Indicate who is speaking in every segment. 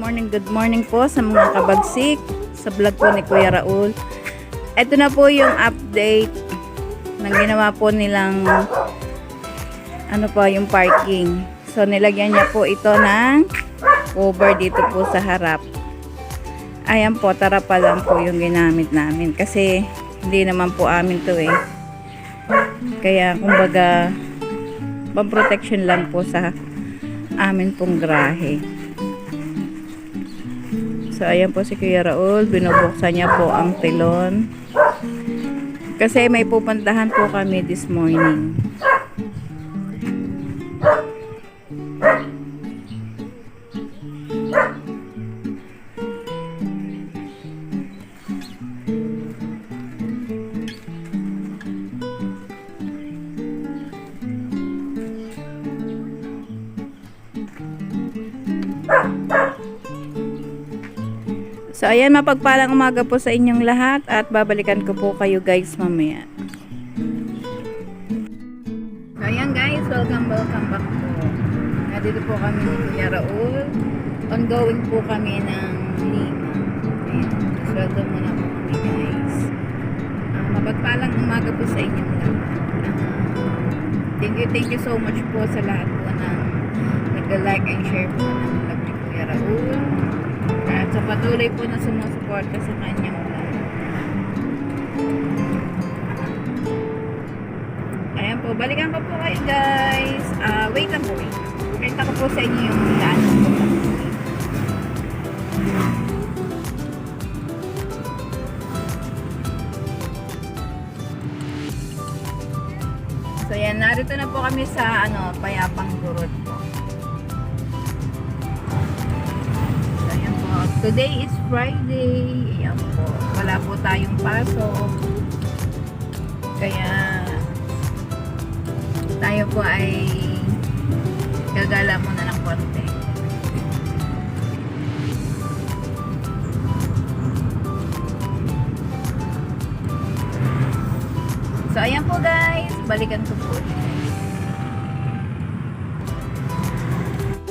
Speaker 1: good morning po sa mga kabagsik sa vlog po ni Kuya Raul. Ito na po yung update ng ginawa po nilang yung parking. So nilagyan niya po ito ng cover dito po sa harap. Ayan po, tarapa lang po yung ginamit namin kasi hindi naman po amin to eh. Kaya kumbaga pang-protection lang po sa amin pong grahe. So ayan po si Kuya Raul, binubuksan niya po ang telon kasi may pupuntahan po kami this morning. So ayan, mapagpalang umaga po sa inyong lahat at babalikan ko po kayo guys mamaya. So ayan guys, welcome back po. Nandito po kami ni Kuya Raul. Ongoing po kami ng Lima. Ayan, sweldo muna po kami guys. Mapagpalang umaga po sa inyong lahat. Thank you so much po sa lahat po ng nag-like and share po ng vlog ni Kuya Raul. At sa patuloy po na sumusuporta sa kanyang vlog. Ayan po, balikan ko po kayo guys. Wait lang po. Kita ko po sa inyo yung daan po. So yan, narito na po kami sa Payapang Burot po. Today is Friday. Ayan po. Wala po tayong pasok. Kaya tayo po ay gagala muna ng konti. So ayan po guys. Balikan ko po.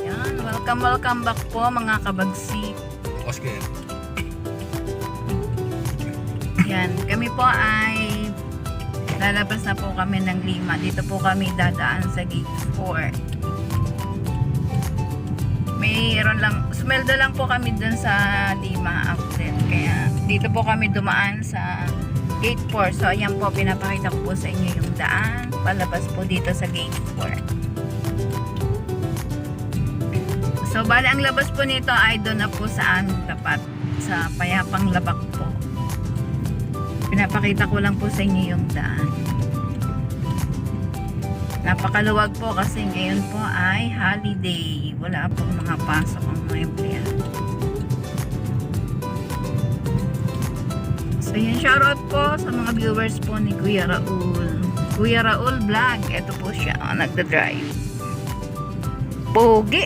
Speaker 1: Ayan. Welcome back po mga kabagsik.
Speaker 2: Oscar.
Speaker 1: Yan, kami po ay lalabas na po kami ng Lima. Dito po kami dadaan sa gate 4. Mayroon lang, smeldo lang po kami dun sa Lima outlet. Kaya dito po kami dumaan sa gate 4. So ayan po, pinapakita ko po sa inyo yung daan. Palabas po dito sa gate 4. So, bali ang labas po nito ay doon na po sa aming tapat sa Payapang Labak po. Pinapakita ko lang po sa inyo yung daan. Napakaluwag po kasi ngayon po ay holiday. Wala pong mga pasok ang mga empleyado. So, yun, shoutout po sa mga viewers po ni Kuya Raul. Kuya Raul Vlog. Ito po siya, nagda-drive. Pogi!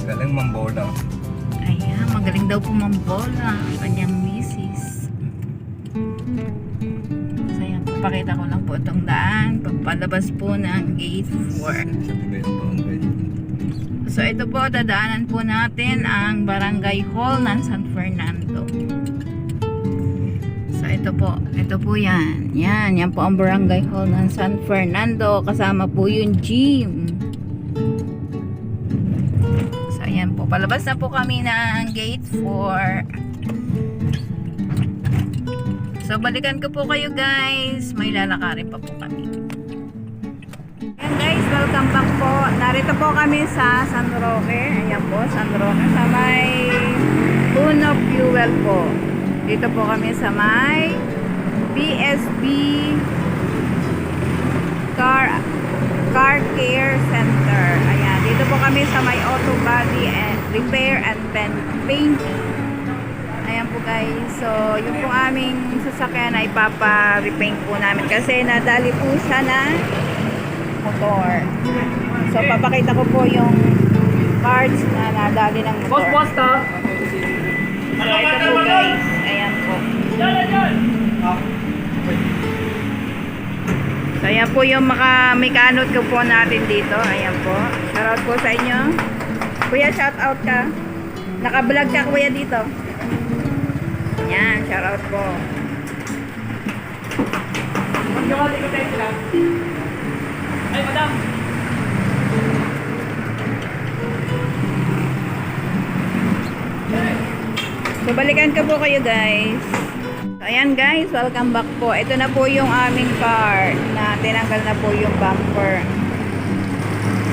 Speaker 2: Galing mambola.
Speaker 1: Ayan, magaling daw po mambola ang kanyang misis. So ayan, papakita ko lang po itong daan. Pagpalabas po ng gate 4. So ito po, dadaanan po natin ang Barangay Hall ng San Fernando. So ito po yan. Yan po ang Barangay Hall ng San Fernando. Kasama po yung gym. Ayan po, palabas na po kami ng gate 4. So, balikan ko po kayo guys. May lalakarin pa po kami. Ayan guys, welcome back po. Narito po kami sa San Roque. Ayan po, San Roque. Sa may Puno Fuel po. Dito po kami sa may BSB Car Care Center. Ayan, dito po kami sa may auto body and repair and painting. Ayan po guys. So, yung po aming sasakyan ay papa-repaint po namin kasi nadali po siya na motor. So, papakita ko po yung parts na nadali ng motor. So, ito po guys. Ayan po. So, ayan po yung mekanikot ko po natin dito. Ayan po. Shoutout po sa inyo. Kuya, shout out ka. Naka-vlog ka kuya dito. Yan, shout out po.
Speaker 3: Ay, madam!
Speaker 1: So, balikan ko po kayo guys. So, ayan guys, welcome back po. Ito na po yung aming car na tinanggal na po yung bumper.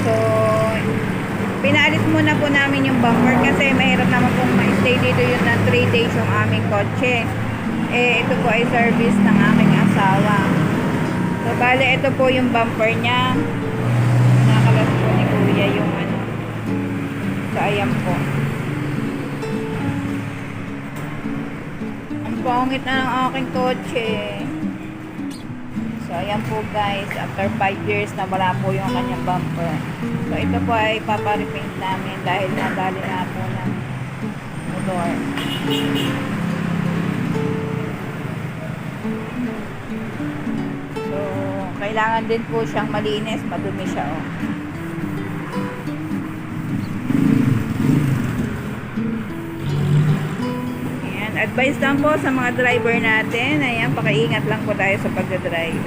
Speaker 1: So, pinaalis muna po namin yung bumper kasi mahirap naman pong ma-stay dito yun na 3 days yung aming kotse. Eh, ito po ay service ng aking asawa. So, bale, ito po yung bumper niya. Nakalas po ni Kuya yung ano. So, ayan po. Ang pangit na ng aking kotse. So, ayan po guys. After 5 years na wala po yung kanyang bumper. So, ito po ay paparepaint namin dahil nadali na po ng motor. So, kailangan din po siyang malinis. Madumi siya, oh. Ayan. Advice lang po sa mga driver natin. Ayan, pakiingat lang po tayo sa pagdadrive.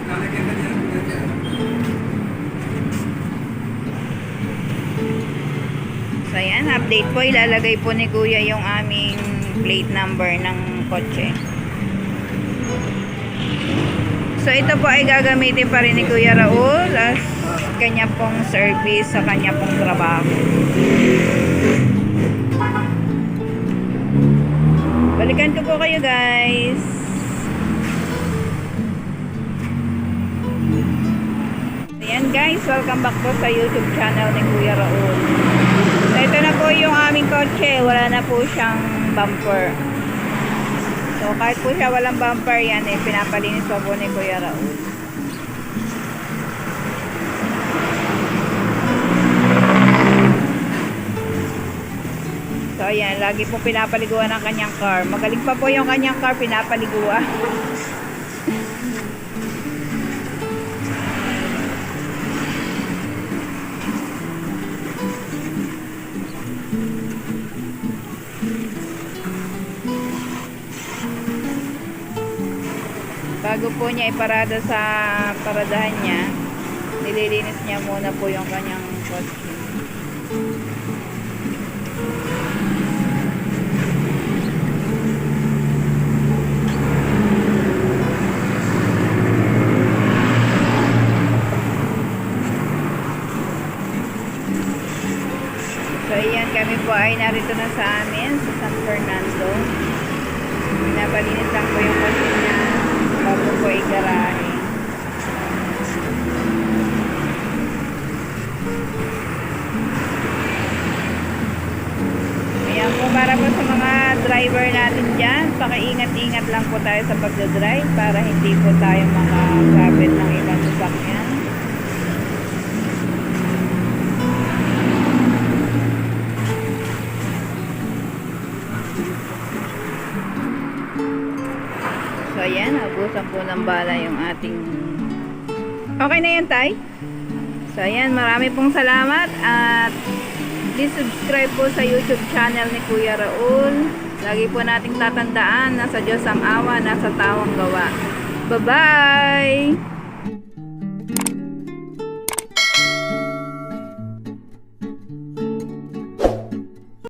Speaker 1: So, ayan, update po. Ilalagay po ni Kuya yung aming plate number ng kotse. So, ito po ay gagamitin pa rin ni Kuya Raul as kanya pong service sa kanya pong trabaho. Balikan ko po kayo guys. Ayan guys, welcome back po sa YouTube channel ni Kuya Raul. So, ito na po yung aming kotse. Wala na po siyang bumper. So, kahit po siya walang bumper, yan eh, pinapalinis po po ni Kuya Raul. So, ayan, lagi po pinapaliguan ng kanyang car. Magaling pa po yung kanyang car, pinapaliguan. Bago po niya iparada sa paradahan niya, nililinis niya muna po yung kanyang kotse. So, ayan, kami po ay narito na sa amin, sa San Fernando. Pinapalinis lang po yung kotse niya bago po igarahe. Ayan po, para po sa mga driver natin dyan, pakiingat-ingat lang po tayo sa pagdadrive para hindi po tayo makasabit ng ibang sasakyan. So, ayan, nagusan po ng bala yung ating... Okay na yan, Tay? So, ayan, marami pong salamat at please subscribe po sa YouTube channel ni Kuya Raul. Lagi po nating tatandaan, nasa Diyos ang awa, nasa tao ang gawa. Bye-bye!